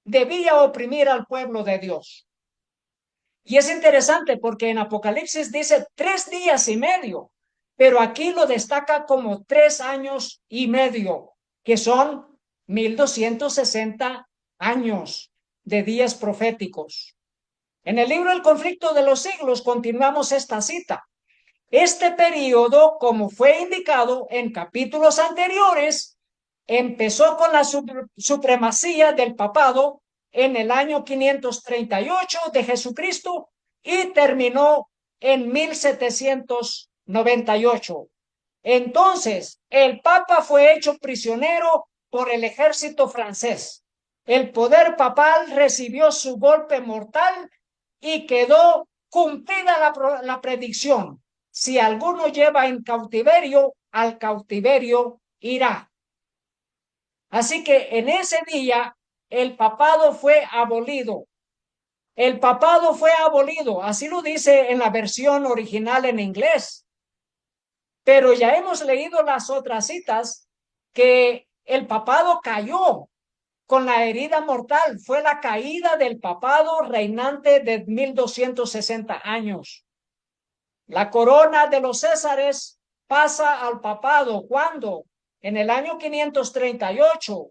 debía oprimir al pueblo de Dios. Y es interesante porque en Apocalipsis dice 3 días y medio, pero aquí lo destaca como 3 años y medio, que son 1260 años de días proféticos. En el libro El conflicto de los siglos continuamos esta cita. Este periodo, como fue indicado en capítulos anteriores, empezó con la supremacía del papado en el año 538 de Jesucristo y terminó en 1798. Entonces, el Papa fue hecho prisionero por el ejército francés. El poder papal recibió su golpe mortal y quedó cumplida la predicción. Si alguno lleva en cautiverio, al cautiverio irá. Así que en ese día el papado fue abolido. El papado fue abolido, así lo dice en la versión original en inglés. Pero ya hemos leído las otras citas que el papado cayó con la herida mortal. Fue la caída del papado reinante de 1260 años. La corona de los Césares pasa al papado. ¿Cuándo? En el año 538,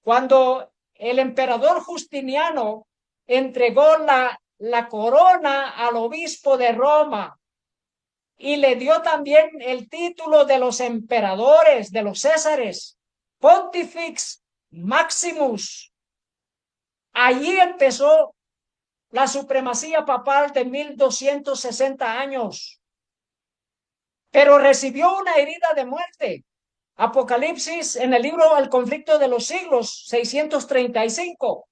cuando el emperador Justiniano entregó la corona al obispo de Roma y le dio también el título de los emperadores, de los Césares, Pontifex Maximus. Allí empezó la supremacía papal de 1260 años, pero recibió una herida de muerte. Apocalipsis, en el libro El conflicto de los siglos, 635.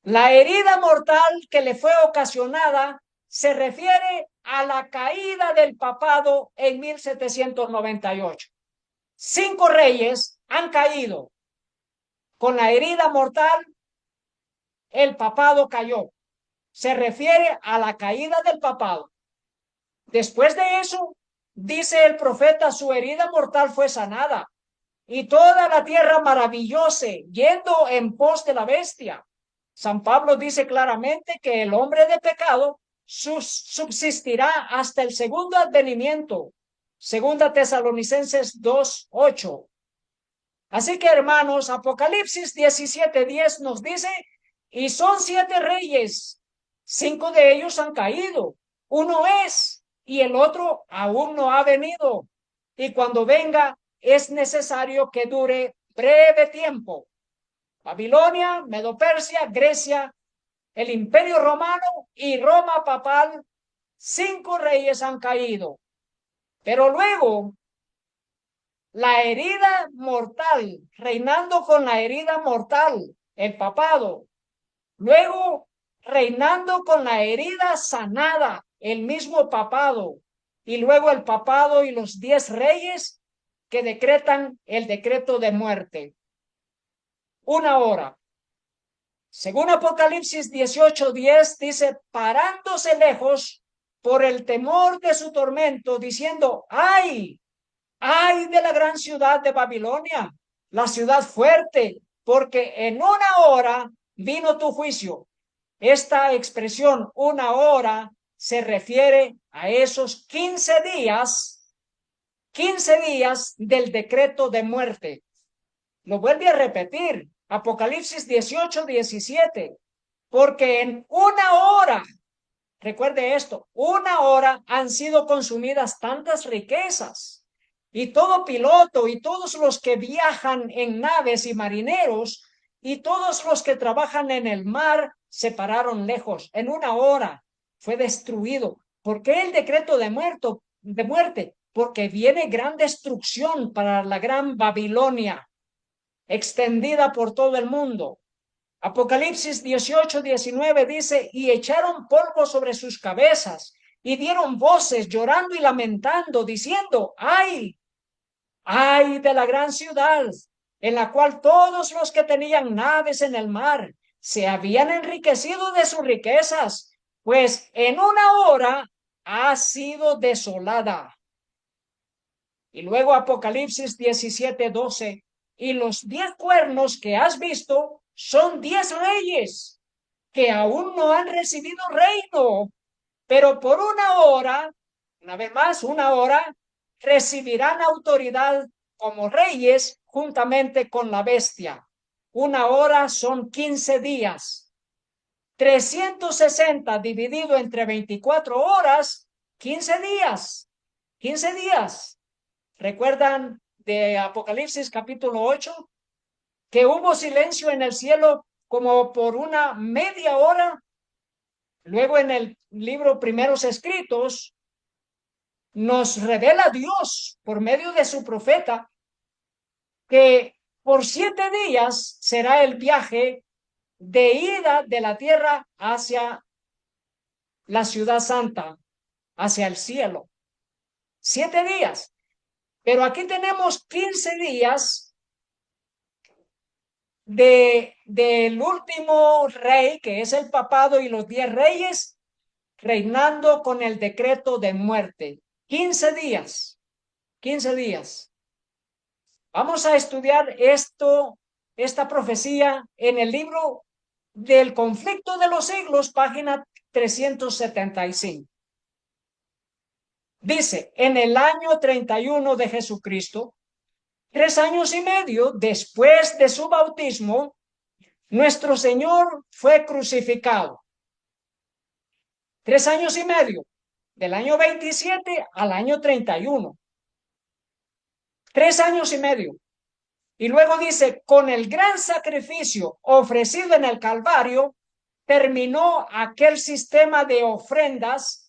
La herida mortal que le fue ocasionada se refiere a la caída del papado en 1798. 5 reyes han caído. Con la herida mortal, el papado cayó. Se refiere a la caída del papado. Después de eso, dice el profeta, su herida mortal fue sanada y toda la tierra maravillóse, yendo en pos de la bestia. San Pablo dice claramente que el hombre de pecado subsistirá hasta el segundo advenimiento. Segunda Tesalonicenses 2:8. Así que, hermanos, Apocalipsis 17:10 nos dice, y son 7 reyes, 5 de ellos han caído, uno es, y el otro aún no ha venido. Y cuando venga, es necesario que dure breve tiempo. Babilonia, Medo-Persia, Grecia, el Imperio Romano y Roma papal, 5 reyes han caído. Pero luego, la herida mortal, reinando con la herida mortal, el papado. Luego, reinando con la herida sanada, el mismo papado. Y luego el papado y los 10 reyes que decretan el decreto de muerte. 1 hora. Según Apocalipsis 18:10 dice, parándose lejos por el temor de su tormento, diciendo, ¡ay! ¡Ay de la gran ciudad de Babilonia, la ciudad fuerte! Porque en 1 hora vino tu juicio. Esta expresión 1 hora se refiere a esos 15 días del decreto de muerte. Lo vuelve a repetir, Apocalipsis 18:17, porque en 1 hora, recuerde esto, 1 hora han sido consumidas tantas riquezas, y todo piloto y todos los que viajan en naves y marineros y todos los que trabajan en el mar se pararon lejos. En 1 hora fue destruido. ¿Por qué el decreto de muerte? Porque viene gran destrucción para la gran Babilonia, extendida por todo el mundo. Apocalipsis 18:19 dice, y echaron polvo sobre sus cabezas y dieron voces llorando y lamentando, diciendo, ¡ay! ¡Ay de la gran ciudad, en la cual todos los que tenían naves en el mar se habían enriquecido de sus riquezas, pues en 1 hora ha sido desolada! Y luego Apocalipsis 17:12, y los 10 cuernos que has visto son 10 reyes que aún no han recibido reino, pero por 1 hora, una vez más, 1 hora, recibirán autoridad como reyes juntamente con la bestia. 1 hora son 15 días. 360 dividido entre 24 horas, 15 días. 15 días. ¿Recuerdan de Apocalipsis capítulo 8? Que hubo silencio en el cielo como por una media hora. Luego en el libro Primeros Escritos nos revela Dios por medio de su profeta que por 7 días será el viaje de ida de la tierra hacia la ciudad santa, hacia el cielo. 7 días. Pero aquí tenemos 15 días del último rey, que es el papado, y los 10 reyes reinando con el decreto de muerte. 15 días. 15 días. Vamos a estudiar esta profecía en el libro del conflicto de los siglos, página 375. Dice, en el año 31 de Jesucristo, 3 años y medio después de su bautismo, nuestro Señor fue crucificado. 3 años y medio, del año 27 al año 31. 3 años y medio. Y luego dice, con el gran sacrificio ofrecido en el Calvario, terminó aquel sistema de ofrendas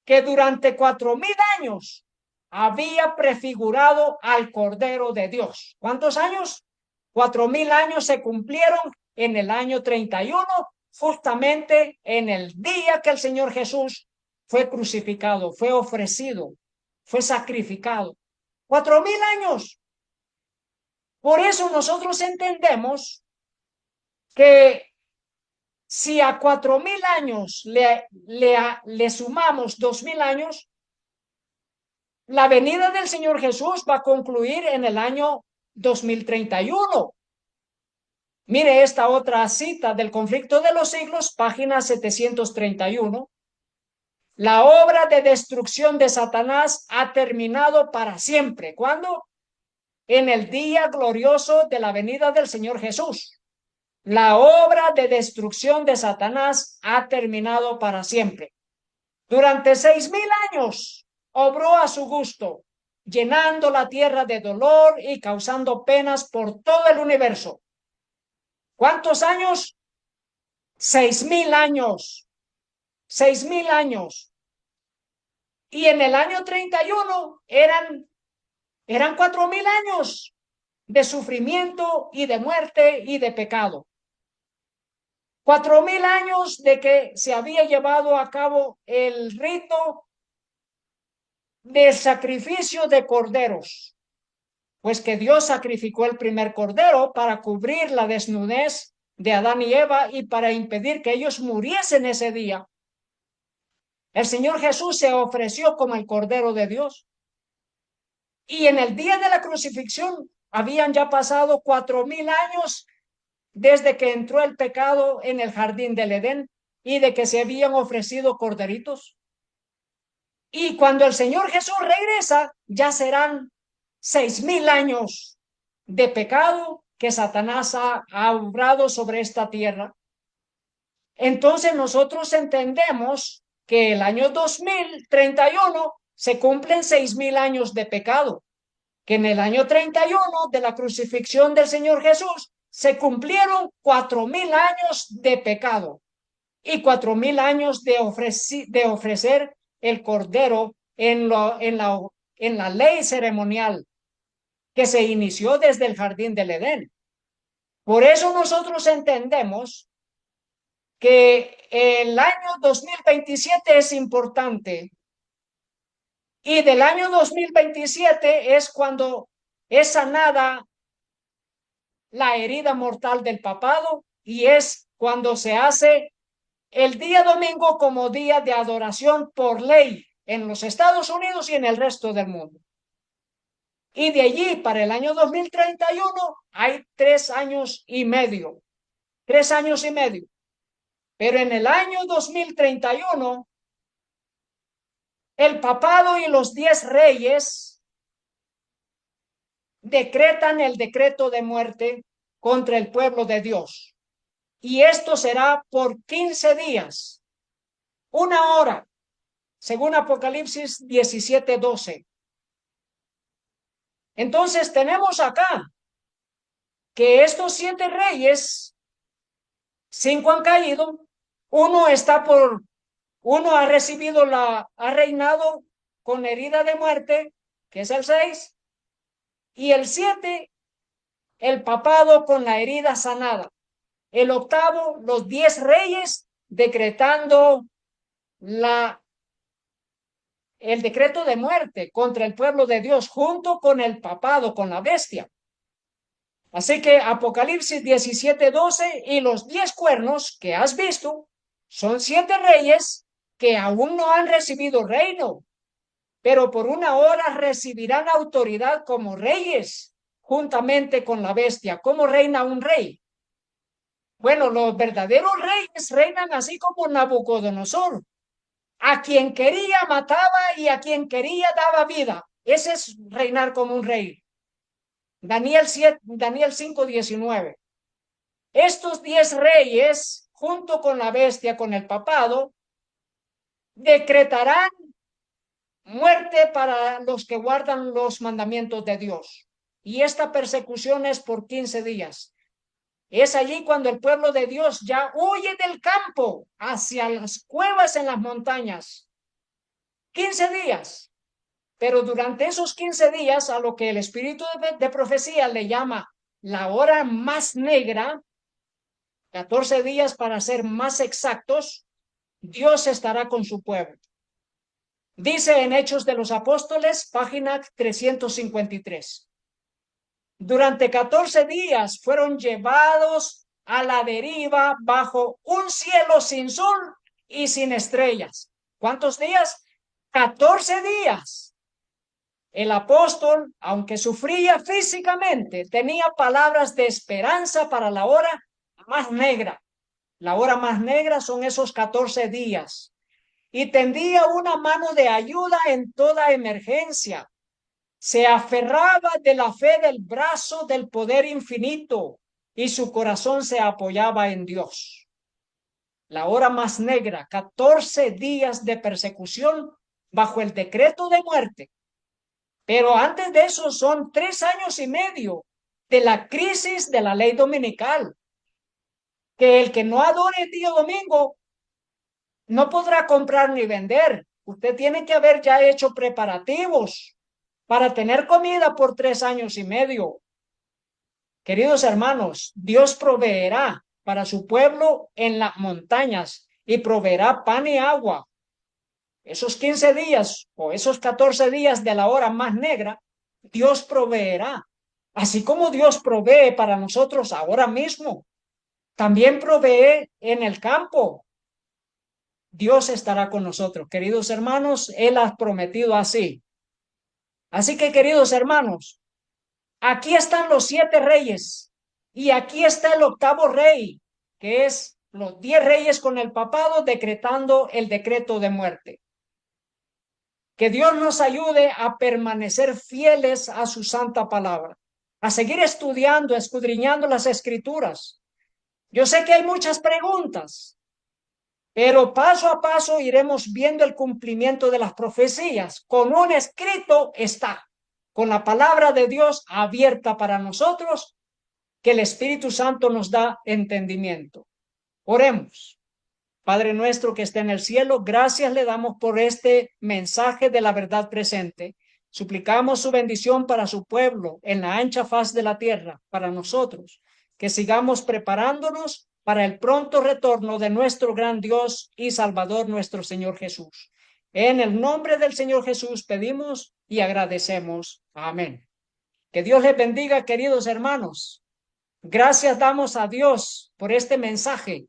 que durante 4,000 años había prefigurado al Cordero de Dios. ¿Cuántos años? 4,000 años se cumplieron en el año 31, justamente en el día que el Señor Jesús fue crucificado, fue ofrecido, fue sacrificado. 4,000 años. Por eso nosotros entendemos que si a 4,000 años le sumamos 2,000 años, la venida del Señor Jesús va a concluir en el año 2031. Mire esta otra cita del conflicto de los siglos, página 731. La obra de destrucción de Satanás ha terminado para siempre. ¿Cuándo? En el día glorioso de la venida del Señor Jesús. La obra de destrucción de Satanás ha terminado para siempre. Durante 6,000 años obró a su gusto, llenando la tierra de dolor y causando penas por todo el universo. ¿Cuántos años? 6.000 años. 6.000 años. Y en el año 31 eran 4.000 años de sufrimiento y de muerte y de pecado. 4.000 años de que se había llevado a cabo el rito del sacrificio de corderos, pues que Dios sacrificó el primer cordero para cubrir la desnudez de Adán y Eva y para impedir que ellos muriesen ese día. El Señor Jesús se ofreció como el Cordero de Dios. Y en el día de la crucifixión habían ya pasado 4.000 años desde que entró el pecado en el jardín del Edén y de que se habían ofrecido corderitos. Y cuando el Señor Jesús regresa, ya serán 6.000 años de pecado que Satanás ha obrado sobre esta tierra. Entonces nosotros entendemos que el año 2031 se cumplen 6.000 años de pecado, que en el año 31 de la crucifixión del Señor Jesús se cumplieron 4.000 años de pecado y 4.000 años de ofrecer el cordero en la ley ceremonial que se inició desde el jardín del Edén. Por eso nosotros entendemos que el año 2027 es importante y del año 2027 es cuando es sanada la herida mortal del papado y es cuando se hace el día domingo como día de adoración por ley en los Estados Unidos y en el resto del mundo. Y de allí para el año 2031 hay 3 años y medio, 3 años y medio. Pero en el año 2031, el papado y los 10 reyes decretan el decreto de muerte contra el pueblo de Dios. Y esto será por 15 días, 1 hora, según Apocalipsis 17:12. Entonces tenemos acá que estos 7 reyes, 5 han caído, uno ha reinado con herida de muerte, que es el 6, y el 7, el papado con la herida sanada. El 8, los 10 reyes decretando el decreto de muerte contra el pueblo de Dios, junto con el papado, con la bestia. Así que Apocalipsis 17:12 y los 10 cuernos que has visto son 7 reyes que aún no han recibido reino, pero por 1 hora recibirán autoridad como reyes, juntamente con la bestia. ¿Cómo reina un rey? Bueno, los verdaderos reyes reinan así como Nabucodonosor. A quien quería mataba y a quien quería daba vida. Ese es reinar como un rey. Daniel 5:19. Estos 10 reyes, junto con la bestia, con el papado, decretarán muerte para los que guardan los mandamientos de Dios. Y esta persecución es por 15 días. Es allí cuando el pueblo de Dios ya huye del campo hacia las cuevas en las montañas. 15 días. Pero durante esos 15 días, a lo que el espíritu de profecía le llama la hora más negra, 14 días para ser más exactos, Dios estará con su pueblo. Dice en Hechos de los Apóstoles, página 353. Durante 14 días fueron llevados a la deriva bajo un cielo sin sol y sin estrellas. ¿Cuántos días? 14 días. El apóstol, aunque sufría físicamente, tenía palabras de esperanza para la hora más negra. La hora más negra son esos 14 días. Y tendía una mano de ayuda en toda emergencia. Se aferraba de la fe del brazo del poder infinito y su corazón se apoyaba en Dios. La hora más negra, 14 días de persecución bajo el decreto de muerte. Pero antes de eso son 3 años y medio de la crisis de la ley dominical, que el que no adore el día domingo no podrá comprar ni vender. Usted tiene que haber ya hecho preparativos para tener comida por 3 años y medio. Queridos hermanos, Dios proveerá para su pueblo en las montañas y proveerá pan y agua. Esos 15 días o esos 14 días de la hora más negra, Dios proveerá. Así como Dios provee para nosotros ahora mismo, también provee en el campo. Dios estará con nosotros. Queridos hermanos, Él ha prometido así. Así que, queridos hermanos, aquí están los 7 reyes y aquí está el 8.º rey, que es los 10 reyes con el papado decretando el decreto de muerte. Que Dios nos ayude a permanecer fieles a su santa palabra, a seguir estudiando, escudriñando las escrituras. Yo sé que hay muchas preguntas, pero paso a paso iremos viendo el cumplimiento de las profecías. Con un escrito está, con la palabra de Dios abierta para nosotros, que el Espíritu Santo nos da entendimiento. Oremos. Padre nuestro que está en el cielo, gracias le damos por este mensaje de la verdad presente. Suplicamos su bendición para su pueblo en la ancha faz de la tierra, para nosotros, que sigamos preparándonos para el pronto retorno de nuestro gran Dios y Salvador, nuestro Señor Jesús. En el nombre del Señor Jesús pedimos y agradecemos. Amén. Que Dios les bendiga, queridos hermanos. Gracias damos a Dios por este mensaje.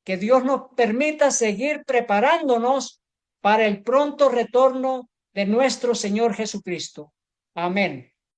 Que Dios nos permita seguir preparándonos para el pronto retorno de nuestro Señor Jesucristo. Amén.